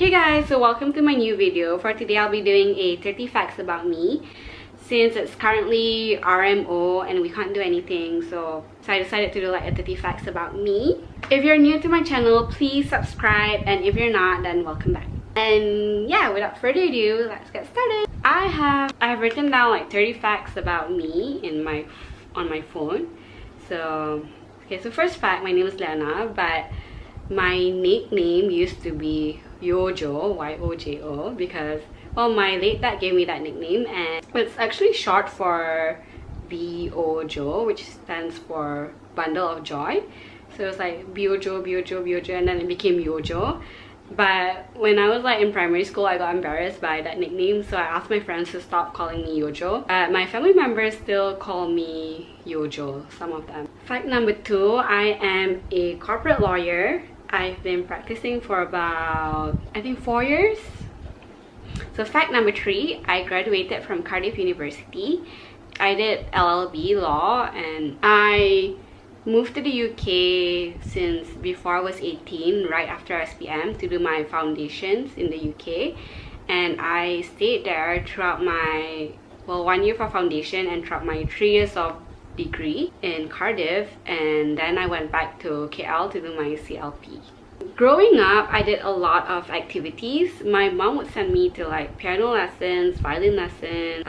Hey guys, so welcome to my new video. For today I'll be doing a 30 facts about me. Since it's currently RMO and we can't do anything, so I decided to do like a 30 facts about me. If you're new to my channel, please subscribe, and if you're not, then welcome back. And yeah, without further ado, let's get started. I've written down like 30 facts about me on my phone. So first fact, my name is Leona, but my nickname used to be Yojo, Y-O-J-O, because, well, my late dad gave me that nickname, and it's actually short for Biojo, which stands for bundle of joy. So it's like Biojo, Biojo, Biojo, and then it became Yojo. But when I was like in primary school, I got embarrassed by that nickname, so I asked my friends to stop calling me Yojo. My family members still call me Yojo, some of them. Fact number 2, I am a corporate lawyer. I've been practicing for about, I think, 4 years. So fact number 3, I graduated from Cardiff University. I did LLB law, and I moved to the UK since before I was 18, right after SPM, to do my foundations in the UK. And I stayed there throughout my, well, 1 year for foundation and throughout my 3 years of degree in Cardiff, and then I went back to KL to do my CLP. Growing up, I did a lot of activities. My mom would send me to like piano lessons, violin lessons,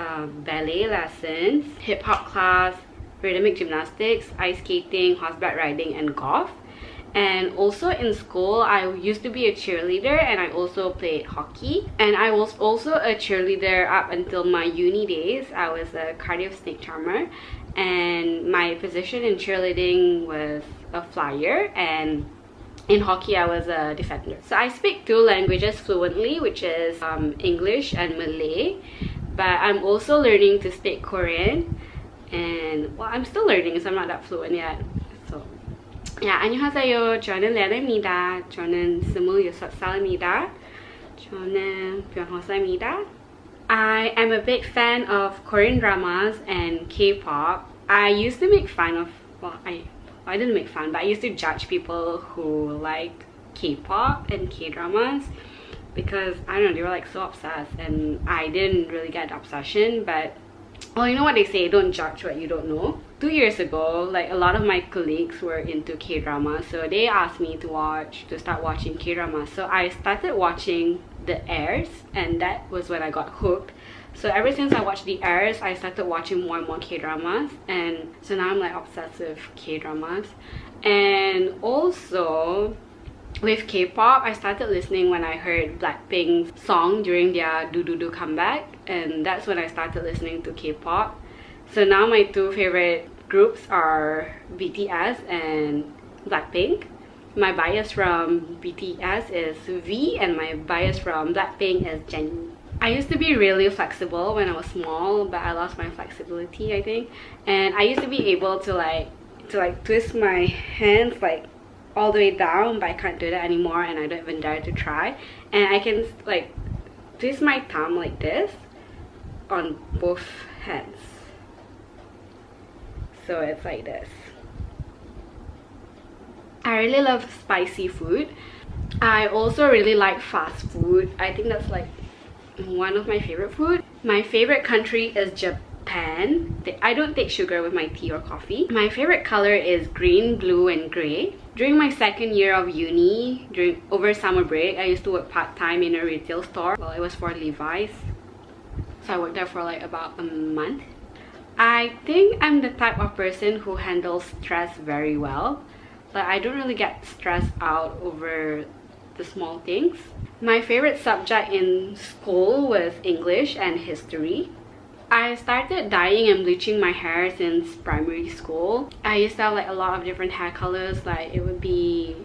ballet lessons, hip-hop class, rhythmic gymnastics, ice skating, horseback riding, and golf. And also in school, I used to be a cheerleader, and I also played hockey. And I was also a cheerleader up until my uni days. I was a Cardiff snake charmer, and my position in cheerleading was a flyer, and in hockey I was a defender. So I speak 2 languages fluently, which is English and Malay, but I'm also learning to speak Korean, and well, I'm still learning, so I'm not that fluent yet. So yeah, 안녕하세요. 저는 레나입니다. 저는 26살입니다. 저는 변호사입니다. I am a big fan of Korean dramas and K-pop. I used to make fun of, well, I didn't make fun, but I used to judge people who like K-pop and K-dramas because, I don't know, they were like so obsessed, and I didn't really get the obsession. But, well, you know what they say, don't judge what you don't know. 2 years ago, like, a lot of my colleagues were into K-dramas, so they asked me to start watching K-dramas. So I started watching The Heirs, and that was when I got hooked. So ever since I watched The Heirs, I started watching more and more K-dramas, and so now I'm like obsessed with K-dramas. And also with K-pop, I started listening when I heard Blackpink's song during their Do Do Do comeback, and that's when I started listening to K-pop. So now my 2 favorite groups are BTS and Blackpink. My bias from BTS is V, and my bias from Blackpink is Jennie. I used to be really flexible when I was small, but I lost my flexibility, I think. And I used to be able to twist my hands like all the way down, but I can't do that anymore, and I don't even dare to try. And I can like twist my thumb like this on both hands. So it's like this. I really love spicy food. I also really like fast food. I think that's like one of my favorite food. My favorite country is Japan. I don't take sugar with my tea or coffee. My favorite color is green, blue, and gray. During my 2nd year of uni, over summer break, I used to work part-time in a retail store. Well, it was for Levi's, so I worked there for like about a month. I think I'm the type of person who handles stress very well. Like, I don't really get stressed out over the small things. My favorite subject in school was English and history. I started dyeing and bleaching my hair since primary school. I used to have like a lot of different hair colors. Like, it would be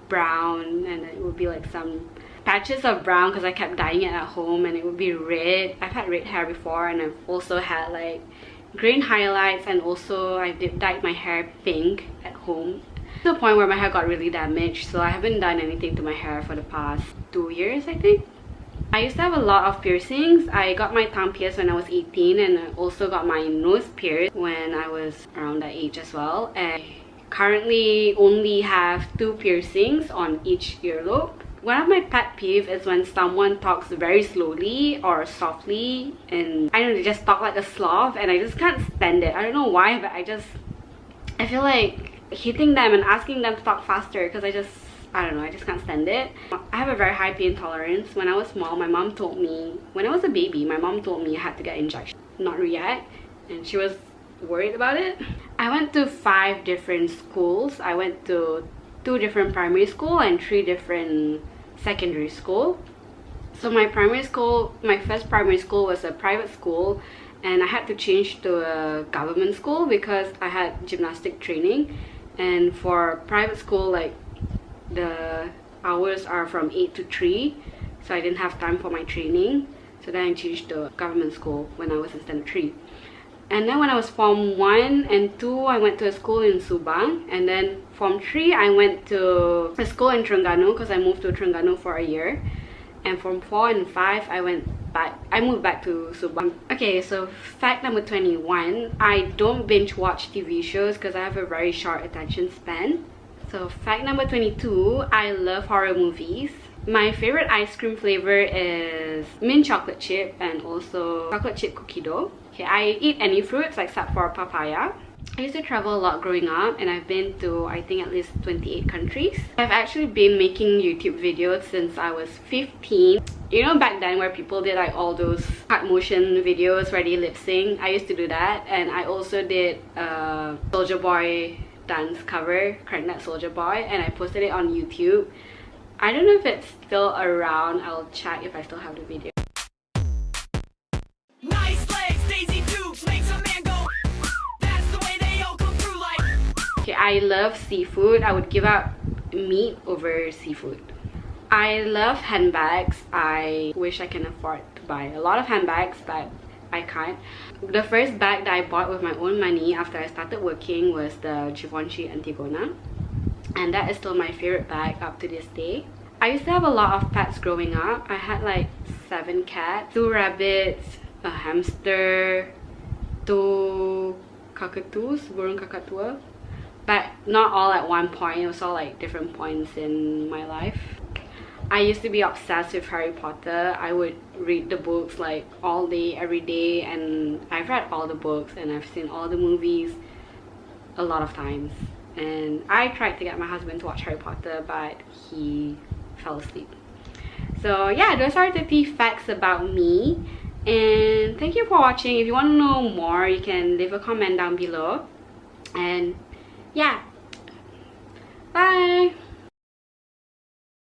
brown, and it would be like some patches of brown because I kept dyeing it at home, and it would be red. I've had red hair before, and I've also had like green highlights, and also I dyed my hair pink at home, to the point where my hair got really damaged. So I haven't done anything to my hair for the past 2 years, I think. I used to have a lot of piercings. I got my tongue pierced when I was 18, and I also got my nose pierced when I was around that age as well. And currently only have 2 piercings on each earlobe. One of my pet peeves is when someone talks very slowly or softly, and I don't know, they just talk like a sloth, and I just can't stand it. I don't know why, but I feel like hitting them and asking them to talk faster, because I don't know, I just can't stand it. I have a very high pain tolerance. When I was small, my mom told me, when I was a baby, my mom told me I had to get injection, not react, and she was worried about it. I went to 5 different schools. I went to 2 different primary school and 3 different secondary school. So my first primary school was a private school, and I had to change to a government school because I had gymnastic training. And for private school, like, the hours are from 8 to 3, so I didn't have time for my training. So then I changed to government school when I was in standard 3. And then when I was Form 1 and 2, I went to a school in Subang. And then Form 3, I went to a school in Terengganu because I moved to Terengganu for a year. And Form 4 and 5, I moved back to Subang. Okay, so fact number 21, I don't binge watch TV shows because I have a very short attention span. So fact number 22, I love horror movies. My favorite ice cream flavor is mint chocolate chip and also chocolate chip cookie dough. Okay, I eat any fruits except for papaya. I used to travel a lot growing up, and I've been to, I think, at least 28 countries. I've actually been making YouTube videos since I was 15. You know, back then where people did like all those cut motion videos where they lip sync? I used to do that, and I also did a Soulja Boy dance cover, Crank That Soulja Boy, and I posted it on YouTube. I don't know if it's still around. I'll check if I still have the video. Nice legs, Daisy Dukes, makes a man go. That's the way they all come through like. Okay, I love seafood. I would give up meat over seafood. I love handbags. I wish I can afford to buy a lot of handbags, but I can't. The first bag that I bought with my own money after I started working was the Givenchy Antigona, and that is still my favorite bag up to this day. I used to have a lot of pets growing up. I had like 7 cats, 2 rabbits, a hamster, 2 cockatoos, burung kakatua, but not all at one point. It was all like different points in my life. I used to be obsessed with Harry Potter. I would read the books like all day, every day, and I've read all the books and I've seen all the movies a lot of times. And I tried to get my husband to watch Harry Potter, but he fell asleep. So yeah, those are 30 facts about me. And thank you for watching. If you want to know more, you can leave a comment down below. And yeah, bye!